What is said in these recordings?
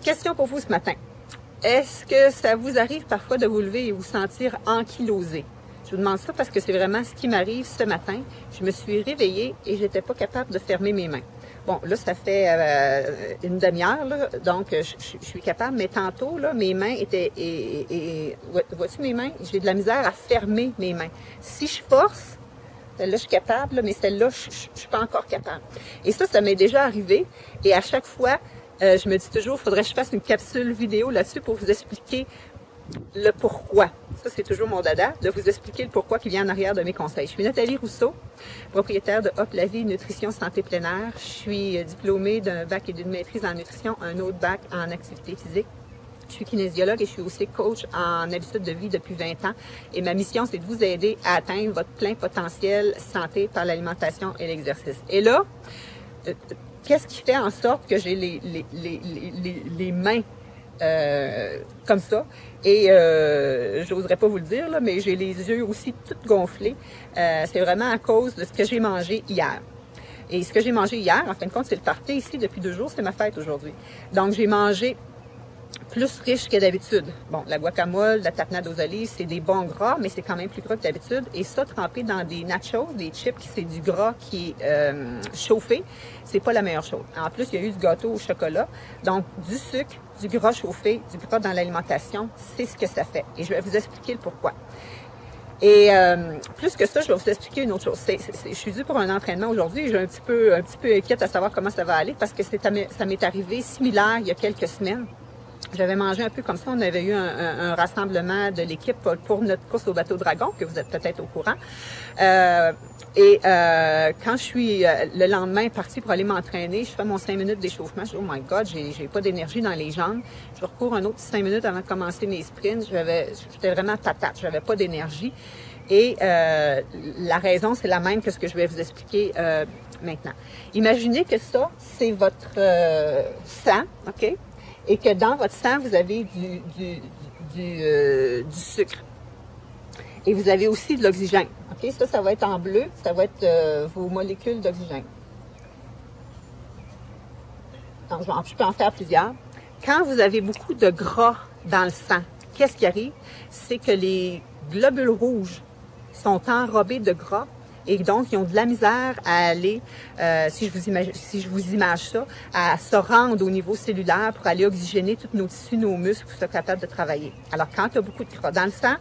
Question pour vous ce matin. Est-ce que ça vous arrive parfois de vous lever et vous sentir ankylosé? Je vous demande ça parce que c'est vraiment ce qui m'arrive ce matin. Je me suis réveillée et j'étais pas capable de fermer mes mains. Bon, là, ça fait une demi-heure, là, donc je suis capable, mais tantôt, là, mes mains étaient... vois-tu mes mains? J'ai de la misère à fermer mes mains. Si je force, celle-là, je suis capable, là, mais celle-là, je suis pas encore capable. Et ça m'est déjà arrivé. Et à chaque fois, je me dis toujours, il faudrait que je fasse une capsule vidéo là-dessus pour vous expliquer le pourquoi. Ça, c'est toujours mon dada, de vous expliquer le pourquoi qui vient en arrière de mes conseils. Je suis Nathalie Rousseau, propriétaire de Hop la vie, nutrition, santé plein air. Je suis diplômée d'un bac et d'une maîtrise en nutrition, un autre bac en activité physique. Je suis kinésiologue et je suis aussi coach en habitude de vie depuis 20 ans. Et ma mission, c'est de vous aider à atteindre votre plein potentiel santé par l'alimentation et l'exercice. Et là, qu'est-ce qui fait en sorte que j'ai les mains comme ça, et j'oserais pas vous le dire, là, mais j'ai les yeux aussi toutes gonflés. C'est vraiment à cause de ce que j'ai mangé hier. Et ce que j'ai mangé hier, en fin de compte, c'est le party ici depuis 2 jours, c'est ma fête aujourd'hui. Donc, j'ai mangé plus riche que d'habitude. Bon, la guacamole, la tapenade aux olives, c'est des bons gras, mais c'est quand même plus gras que d'habitude. Et ça, trempé dans des nachos, des chips, c'est du gras qui est chauffé, c'est pas la meilleure chose. En plus, il y a eu du gâteau au chocolat. Donc, du sucre, du gras chauffé, du gras dans l'alimentation, c'est ce que ça fait. Et je vais vous expliquer le pourquoi. Et plus que ça, je vais vous expliquer une autre chose. Je suis due pour un entraînement aujourd'hui et j'ai un petit peu inquiète à savoir comment ça va aller parce que ça m'est arrivé similaire il y a quelques semaines. J'avais mangé un peu comme ça. On avait eu un rassemblement de l'équipe pour notre course au bateau Dragon, que vous êtes peut-être au courant. Quand je suis le lendemain partie pour aller m'entraîner, je fais mon 5 minutes d'échauffement. Je dis, oh my God, j'ai pas d'énergie dans les jambes. Je recours un autre 5 minutes avant de commencer mes sprints. J'étais vraiment patate. J'avais pas d'énergie. Et la raison, c'est la même que ce que je vais vous expliquer maintenant. Imaginez que ça, c'est votre sang, OK? Et que dans votre sang, vous avez du sucre. Et vous avez aussi de l'oxygène. OK? Ça va être en bleu. Ça va être vos molécules d'oxygène. Donc, je peux en faire plusieurs. Quand vous avez beaucoup de gras dans le sang, qu'est-ce qui arrive? C'est que les globules rouges sont enrobés de gras. Et donc, ils ont de la misère à aller, si je vous image ça, à se rendre au niveau cellulaire pour aller oxygéner tous nos tissus, nos muscles, pour être capable de travailler. Alors, quand tu as beaucoup de gras dans le sang,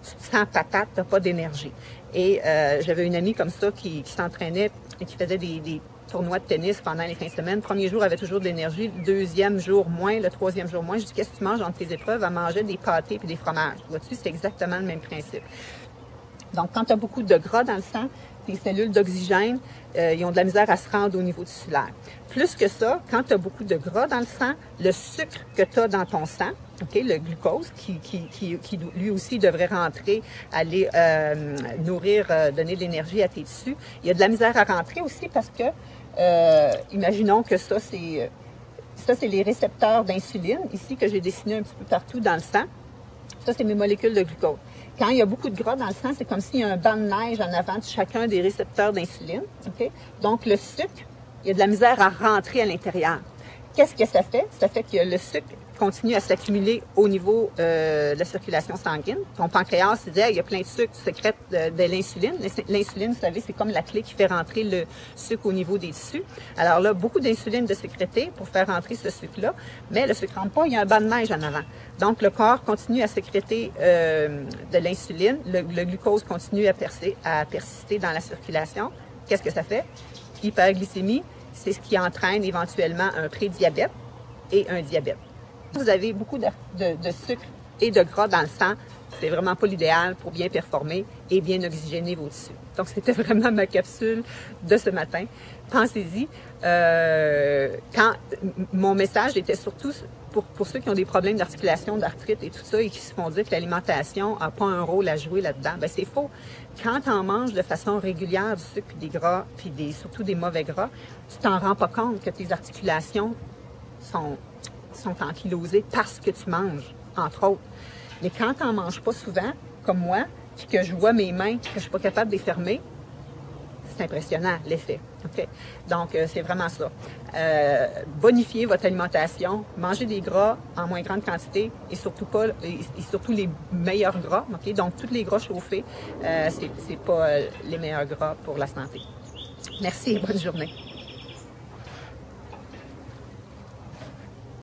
tu te sens patate, tu n'as pas d'énergie. Et j'avais une amie comme ça qui s'entraînait et qui faisait des tournois de tennis pendant les fins de semaine. Le premier jour, elle avait toujours de l'énergie. Le deuxième jour, moins. Le troisième jour, moins. Je dis, qu'est-ce que tu manges entre tes épreuves? Elle mangeait des pâtés et des fromages. Vois-tu, c'est exactement le même principe. Donc, quand tu as beaucoup de gras dans le sang, tes cellules d'oxygène, ils ont de la misère à se rendre au niveau tissulaire. Plus que ça, quand tu as beaucoup de gras dans le sang, le sucre que tu as dans ton sang, okay, le glucose, qui lui aussi devrait rentrer, aller nourrir, donner de l'énergie à tes tissus, il y a de la misère à rentrer aussi parce que, imaginons que ça, c'est les récepteurs d'insuline, ici, que j'ai dessiné un petit peu partout dans le sang. Ça, c'est mes molécules de glucose. Quand il y a beaucoup de gras dans le sang, c'est comme s'il y a un banc de neige en avant de chacun des récepteurs d'insuline. Okay? Donc, le sucre, il y a de la misère à rentrer à l'intérieur. Qu'est-ce que ça fait? Ça fait que le sucre continue à s'accumuler au niveau de la circulation sanguine. Ton pancréas se dit, hey, il y a plein de sucre, tu sécrètes de l'insuline. L'insuline, vous savez, c'est comme la clé qui fait rentrer le sucre au niveau des tissus. Alors là, beaucoup d'insuline de sécréter pour faire rentrer ce sucre-là, mais le sucre ne rentre pas, il y a un banc de neige en avant. Donc, le corps continue à sécréter de l'insuline, le glucose continue à persister dans la circulation. Qu'est-ce que ça fait? Hyperglycémie, c'est ce qui entraîne éventuellement un prédiabète et un diabète. Vous avez beaucoup de sucre et de gras dans le sang, c'est vraiment pas l'idéal pour bien performer et bien oxygéner vos tissus. Donc, c'était vraiment ma capsule de ce matin. Pensez-y. Quand mon message était surtout pour ceux qui ont des problèmes d'articulation, d'arthrite et tout ça, et qui se font dire que l'alimentation n'a pas un rôle à jouer là-dedans, ben c'est faux. Quand tu en manges de façon régulière du sucre, des gras, puis surtout des mauvais gras, tu t'en rends pas compte que tes articulations sont ankylosées parce que tu manges, entre autres. Mais quand tu n'en manges pas souvent, comme moi, puis que je vois mes mains, que je suis pas capable de les fermer, c'est impressionnant l'effet. Okay? Donc, c'est vraiment ça. Bonifiez votre alimentation, mangez des gras en moins grande quantité et surtout pas, et surtout les meilleurs gras. Okay? Donc, tous les gras chauffés, c'est pas les meilleurs gras pour la santé. Merci et bonne journée.